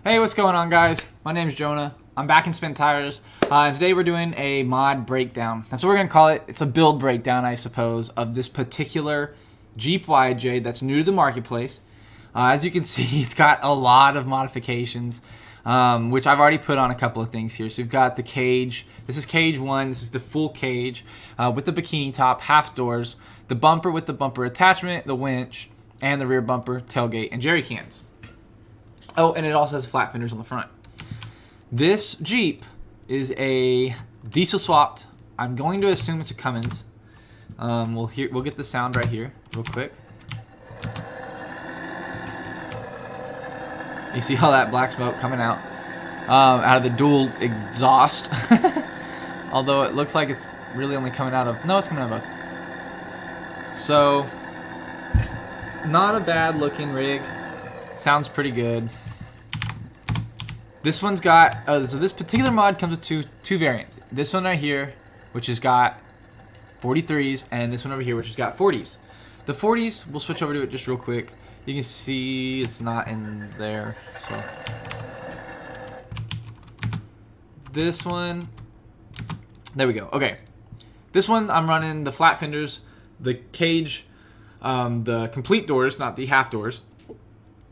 Hey, what's going on, guys? My name's Jonah. I'm back in Spin Tires, and today we're doing a mod breakdown. That's what we're gonna call it. It's a build breakdown, I suppose, of this particular Jeep Yj that's new to the marketplace. As you can see, it's got a lot of modifications, which I've already put on a couple of things here. So we've got the cage. This is cage 1. This is the full cage with the bikini top, half doors, the bumper with the bumper attachment, the winch, and the rear bumper, tailgate, and jerry cans. Oh, and it also has flat fenders on the front. This Jeep is a diesel swapped. I'm going to assume it's a Cummins. We'll get the sound right here, real quick. You see all that black smoke coming out of the dual exhaust. Although it looks like it's really only coming out of, no, it's coming out of both. So, not a bad looking rig. Sounds pretty good. This one's got, so this particular mod comes with two variants. This one right here, which has got 43s, and this one over here, which has got 40s. The 40s, we'll switch over to it just real quick. You can see it's not in there, so. This one, there we go, okay. This one, I'm running the flat fenders, the cage, the complete doors, not the half doors,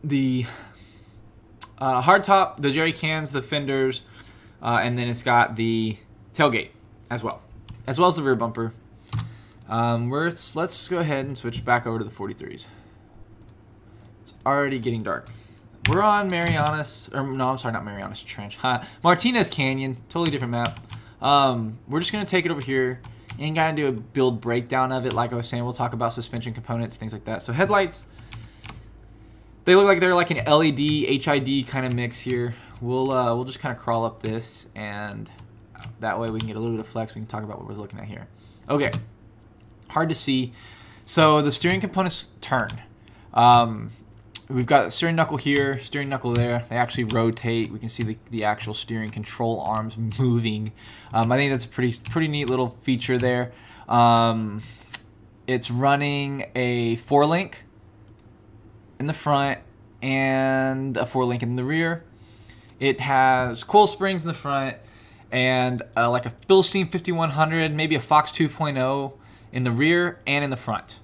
the hardtop, the jerry cans, the fenders, and then it's got the tailgate as well as the rear bumper. Let's go ahead and switch back over to the 43s. It's already getting dark. We're on Marianas, or no, I'm sorry, not Marianas Trench. Martinez Canyon, totally different map. We're just gonna take it over here and kind of do a build breakdown of it. Like I was saying, we'll talk about suspension components, things like that. So headlights. They look like they're like an LED, HID kind of mix here. We'll just kind of crawl up this, and that way we can get a little bit of flex. We can talk about what we're looking at here. Okay, hard to see. So the steering components turn. We've got the steering knuckle here, steering knuckle there. They actually rotate. We can see the actual steering control arms moving. I think that's a pretty neat little feature there. It's running a 4-link in the front and a 4-link in the rear. It has coil springs in the front and like a Bilstein 5100, maybe a Fox 2.0 in the rear and in the front.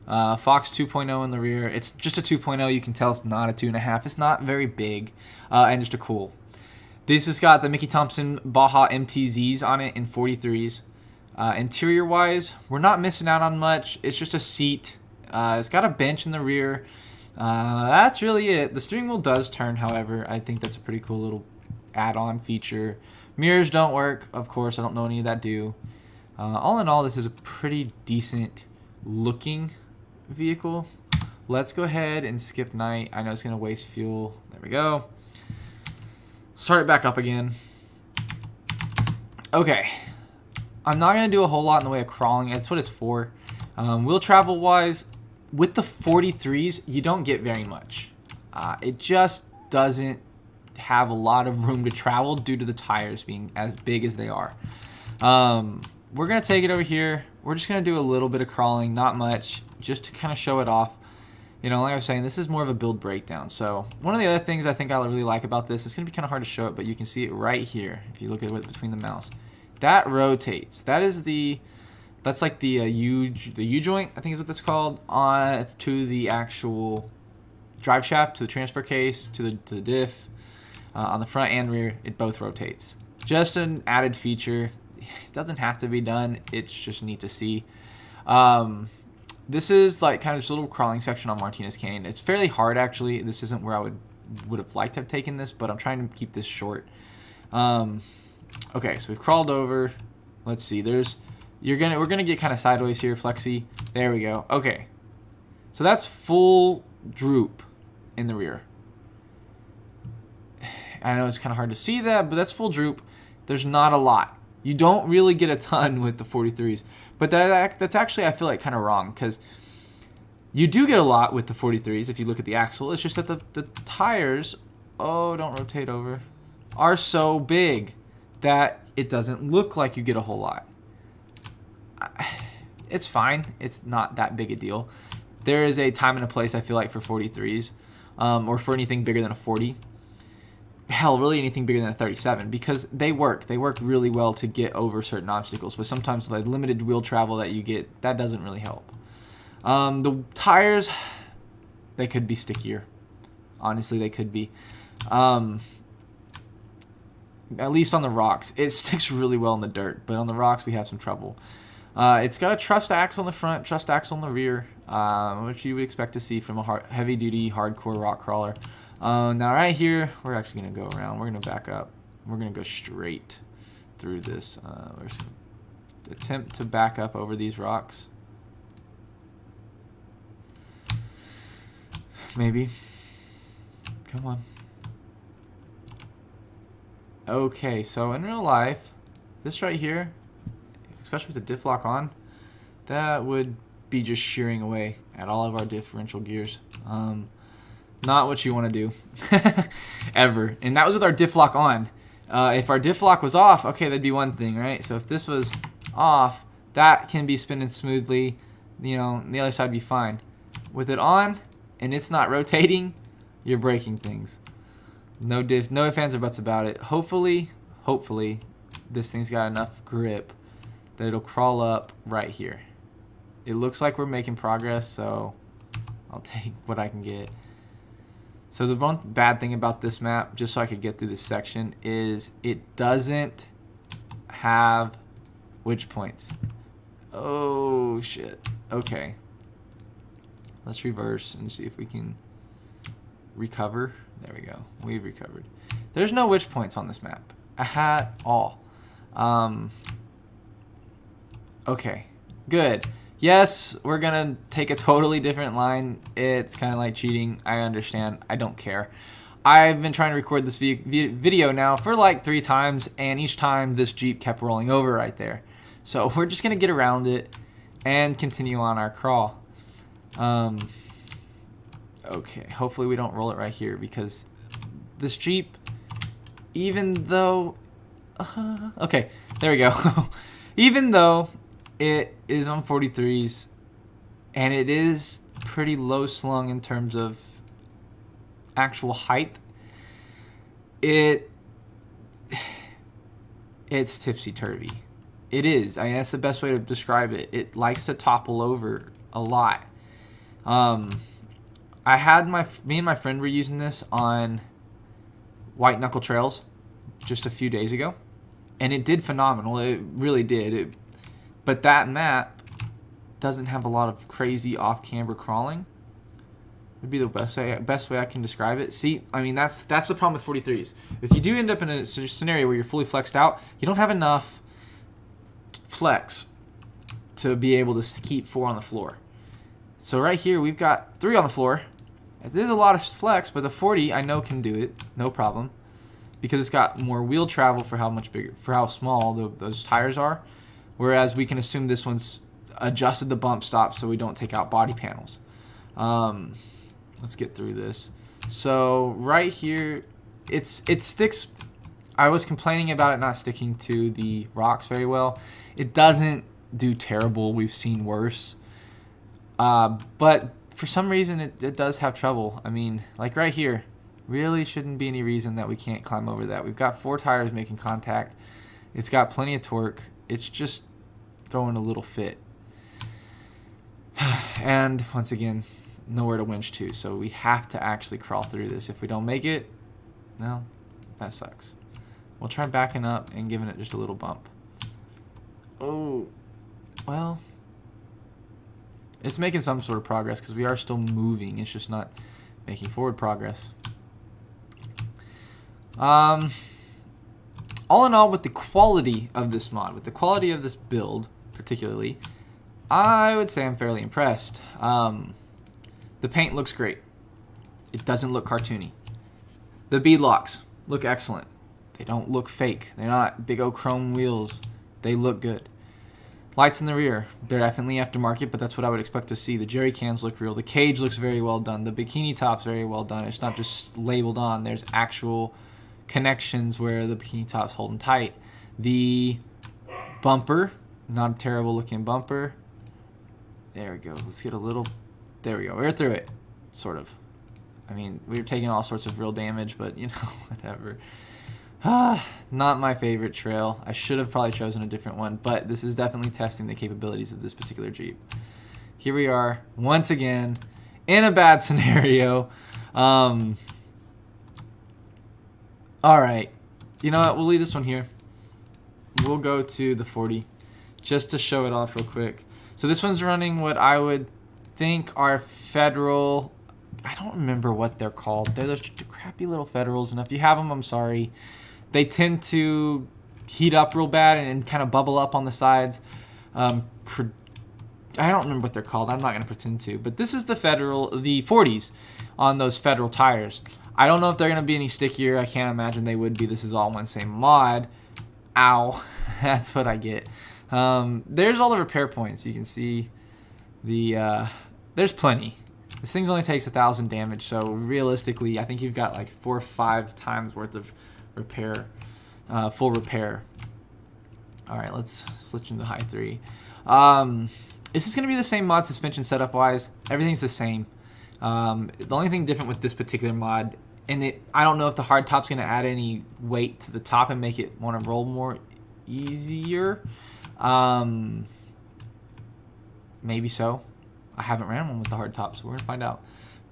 Fox 2.0 in the rear. It's just a 2.0. You can tell it's not a 2.5. It's not very big, and just a cool. This has got the Mickey Thompson Baja MTZs on it in 43s. Interior wise, we're not missing out on much. It's just a seat. It's got a bench in the rear. That's really it. The steering wheel does turn, however. I think that's a pretty cool little add-on feature. Mirrors don't work, of course. I don't know any of that do. All in all, this is a pretty decent looking vehicle. Let's go ahead and skip night. I know it's going to waste fuel. There we go. Start it back up again. Okay. I'm not going to do a whole lot in the way of crawling. That's what it's for. Wheel travel wise, with the 43s, you don't get very much. It just doesn't have a lot of room to travel due to the tires being as big as they are. We're going to take it over here. We're just going to do a little bit of crawling, not much, just to kind of show it off. You know, like I was saying, this is more of a build breakdown. So one of the other things I think I really like about this, it's going to be kind of hard to show it, but you can see it right here if you look at it between the mouse. That rotates. That's like the U-joint, I think is what that's called, on to the actual drive shaft, to the transfer case, to the diff. On the front and rear, it both rotates. Just an added feature. It doesn't have to be done. It's just neat to see. This is like kind of just a little crawling section on Martinez Canyon. It's fairly hard, actually. This isn't where I would have liked to have taken this, but I'm trying to keep this short. Okay, so we've crawled over. Let's see. We're gonna get kind of sideways here, flexy. There we go. Okay, so that's full droop in the rear. I know it's kind of hard to see that, but that's full droop. There's not a lot. You don't really get a ton with the 43s, but that's actually, I feel like, kind of wrong, because you do get a lot with the 43s if you look at the axle. It's just that the tires, oh, don't rotate over, are so big that it doesn't look like you get a whole lot. It's fine. It's not that big a deal. There is a time and a place, I feel like, for 43s, or for anything bigger than a 40. hell, really anything bigger than a 37, because they work really well to get over certain obstacles, but sometimes the limited wheel travel that you get, that doesn't really help. The tires, they could be stickier. Honestly, they could be. At least on the rocks. It sticks really well in the dirt, but on the rocks we have some trouble. It's got a truss axle in the front, truss axle in the rear, which you would expect to see from a heavy-duty, hardcore rock crawler. Now right here, we're actually going to go around. We're going to back up. We're going to go straight through this. We're just going to attempt to back up over these rocks. Maybe. Come on. Okay, so in real life, this right here, especially with the diff lock on, that would be just shearing away at all of our differential gears. Not what you want to do ever. And that was with our diff lock on. If our diff lock was off, okay, that'd be one thing, right? So if this was off, that can be spinning smoothly, you know, and the other side would be fine. With it on and it's not rotating, you're breaking things. No ifs, ands, or buts about it. Hopefully, this thing's got enough grip that it'll crawl up right here. It looks like we're making progress, so I'll take what I can get. So the one bad thing about this map, just so I could get through this section, is it doesn't have wedge points. Oh, shit. Okay. Let's reverse and see if we can recover. There we go. We've recovered. There's no wedge points on this map at all. Okay. Good. Yes, we're going to take a totally different line. It's kind of like cheating. I understand. I don't care. I've been trying to record this video now for like 3 times, and each time this Jeep kept rolling over right there. So we're just going to get around it and continue on our crawl. Okay, hopefully we don't roll it right here, because this Jeep, even though... okay, there we go. Even though it is on 43s, and it is pretty low slung in terms of actual height, it's tipsy-turvy. It is. I mean, that's the best way to describe it. It likes to topple over a lot. I had me and my friend were using this on White Knuckle Trails just a few days ago, and it did phenomenal. It really did. But that map doesn't have a lot of crazy off-camber crawling. Would be the best way I can describe it. See, I mean, that's the problem with 43s. If you do end up in a scenario where you're fully flexed out, you don't have enough flex to be able to keep 4 on the floor. So right here, we've got 3 on the floor. It is a lot of flex, but the 40 I know can do it, no problem, because it's got more wheel travel for how small those tires are. Whereas we can assume this one's adjusted the bump stop so we don't take out body panels. Let's get through this. So right here, it sticks. I was complaining about it not sticking to the rocks very well. It doesn't do terrible. We've seen worse. But for some reason, it does have trouble. I mean, like right here, really shouldn't be any reason that we can't climb over that. We've got 4 tires making contact. It's got plenty of torque. It's just throwing a little fit. And once again, nowhere to winch to, so we have to actually crawl through this. If we don't make it, well, that sucks. We'll try backing up and giving it just a little bump. Oh, well, it's making some sort of progress because we are still moving. It's just not making forward progress. All in all, with the quality of this mod, with the quality of this build particularly, I would say I'm fairly impressed. The paint looks great. It doesn't look cartoony. The bead locks look excellent. They don't look fake. They're not big old chrome wheels. They look good. Lights in the rear, they're definitely aftermarket, but that's what I would expect to see. The jerry cans look real. The cage looks very well done. The bikini top's very well done. It's not just labeled on. There's actual connections where the bikini top's holding tight. The bumper, not a terrible looking bumper. There we go. Let's get a little... There we go. We're through it. Sort of. I mean, we were taking all sorts of real damage, but you know, whatever. Not my favorite trail. I should have probably chosen a different one, but this is definitely testing the capabilities of this particular Jeep. Here we are, once again, in a bad scenario. Alright, you know what, we'll leave this one here. We'll go to the 40, just to show it off real quick. So this one's running what I would think are federal, I don't remember what they're called. They're those crappy little federals, and if you have them, I'm sorry. They tend to heat up real bad and kind of bubble up on the sides. I don't remember what they're called. I'm not going to pretend to. But this is the 40s on those federal tires. I don't know if they're going to be any stickier. I can't imagine they would be. This is all one same mod. Ow. That's what I get. There's all the repair points. You can see there's plenty. This thing only takes 1,000 damage, so realistically, I think you've got like 4 or 5 times worth of repair, full repair. All right, let's switch into high 3. This is going to be the same mod suspension setup wise. Everything's the same. The only thing different with this particular mod, and I don't know if the hard top's going to add any weight to the top and make it want to roll more easier. Maybe so. I haven't ran one with the hard top, so we're going to find out.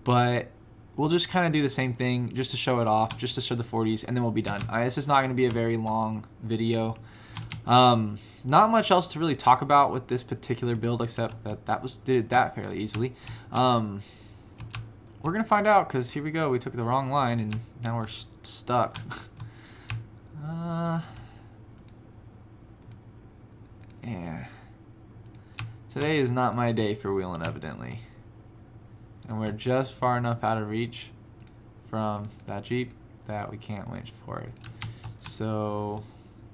But we'll just kind of do the same thing just to show it off, just to show the 40s, and then we'll be done. This is not going to be a very long video. Not much else to really talk about with this particular build, except that did that fairly easily. We're going to find out, because here we go. We took the wrong line, and now we're stuck. Yeah. Today is not my day for wheeling, evidently. And we're just far enough out of reach from that Jeep that we can't winch for it. So,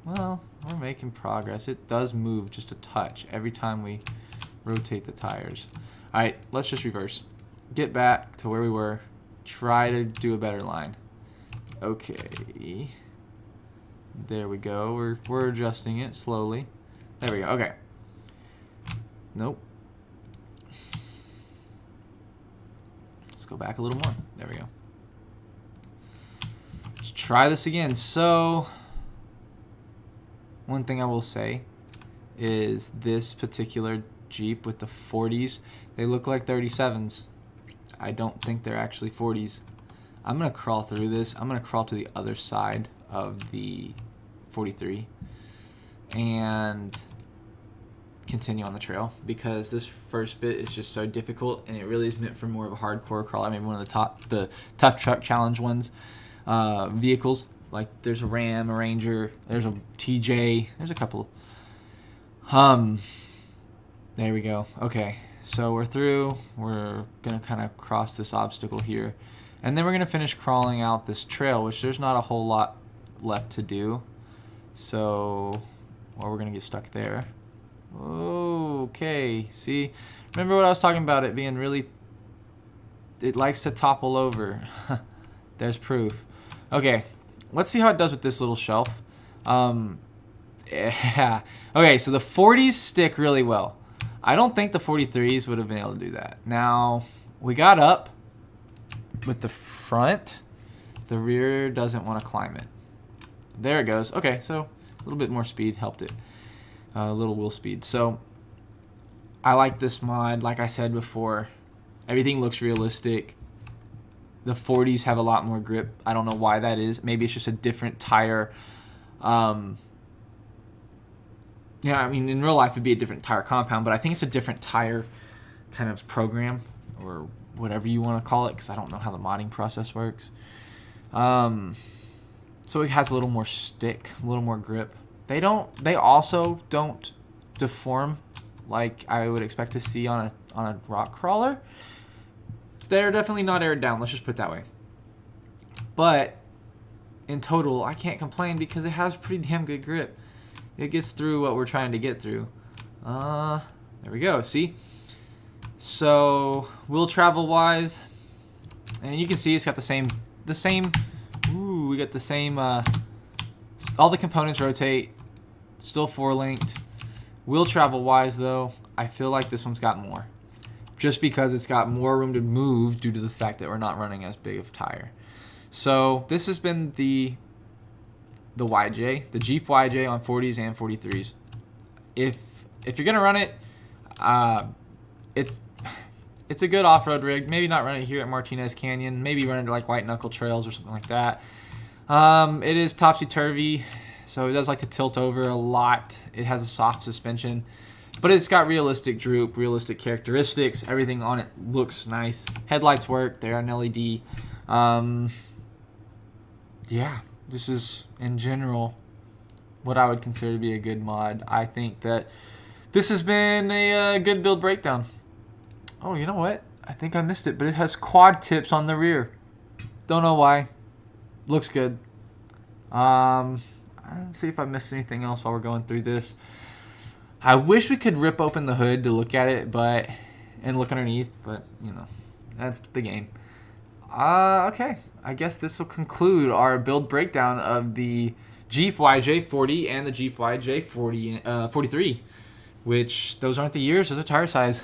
well, we're making progress. It does move just a touch every time we rotate the tires. Alright, let's just reverse. Get back to where we were. Try to do a better line. Okay. There we go. We're adjusting it slowly. There we go. Okay. Nope. Let's go back a little more. There we go. Let's try this again. So, one thing I will say is this particular Jeep with the 40s, they look like 37s. I don't think they're actually 40s. I'm going to crawl through this. I'm going to crawl to the other side of the 43 and continue on the trail, because this first bit is just so difficult, and it really is meant for more of a hardcore crawl. I mean, one of the tough truck challenge ones, vehicles, like there's a Ram, a Ranger, there's a TJ, there's a couple. There we go. Okay, so we're through. We're gonna kind of cross this obstacle here, and then we're gonna finish crawling out this trail, which there's not a whole lot left to do. So, well, we're gonna get stuck there. Okay, see, remember what I was talking about, it being really, it likes to topple over. There's proof. Okay, let's see how it does with this little shelf. Yeah. Okay, so the 40s stick really well. I don't think the 43s would have been able to do that. Now, we got up with the front. The rear doesn't want to climb it. There it goes. Okay, so a little bit more speed helped it. A little wheel speed. So I like this mod. Like I said before, everything looks realistic. The 40s have a lot more grip. I don't know why that is. Maybe it's just a different tire. Yeah, I mean, in real life it'd be a different tire compound, but I think it's a different tire kind of program, or whatever you want to call it, because I don't know how the modding process works. So it has a little more stick, a little more grip. They also don't deform like I would expect to see on a rock crawler. They're definitely not aired down, let's just put it that way. But in total, I can't complain because it has pretty damn good grip. It gets through what we're trying to get through. There we go, see? So, wheel travel wise, and you can see it's got the same, ooh, we got the same, all the components rotate, still 4-linked. Wheel travel wise though, I feel like this one's got more. just because it's got more room to move due to the fact that we're not running as big of a tire. So this has been the YJ, the Jeep YJ on 40s and 43s. If you're gonna run it, it's a good off-road rig. Maybe not run it here at Martinez Canyon. Maybe run it to like White Knuckle Trails or something like that. It is topsy-turvy, so it does like to tilt over a lot. It has a soft suspension, but it's got realistic droop, realistic characteristics. Everything on it looks nice. Headlights work. They're an LED. Yeah, this is, in general, what I would consider to be a good mod. I think that this has been a good build breakdown. Oh, you know what? I think I missed it, but it has quad tips on the rear. Don't know why. Looks good. Let's see if I missed anything else while we're going through this. I wish we could rip open the hood to look at it, and look underneath, but you know, that's the game. Okay, I guess this will conclude our build breakdown of the Jeep YJ40 and the Jeep YJ40 43, which those aren't the years, those are tire size.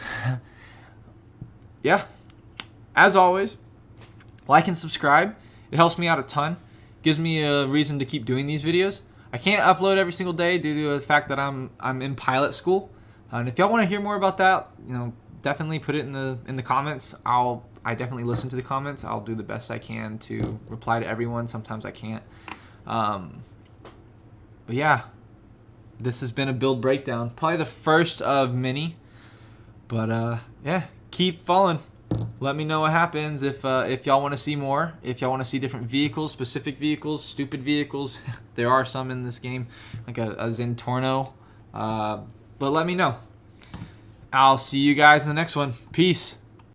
Yeah, as always, like and subscribe. It helps me out a ton. Gives me a reason to keep doing these videos. I can't upload every single day due to the fact that I'm in pilot school. And if y'all want to hear more about that, you know, definitely put it in the comments. I definitely listen to the comments. I'll do the best I can to reply to everyone. Sometimes I can't. But yeah, this has been a build breakdown. Probably the first of many. But yeah, keep following. Let me know what happens if y'all want to see more. If y'all want to see different vehicles, specific vehicles, stupid vehicles. There are some in this game, like a Zentorno. But let me know. I'll see you guys in the next one. Peace.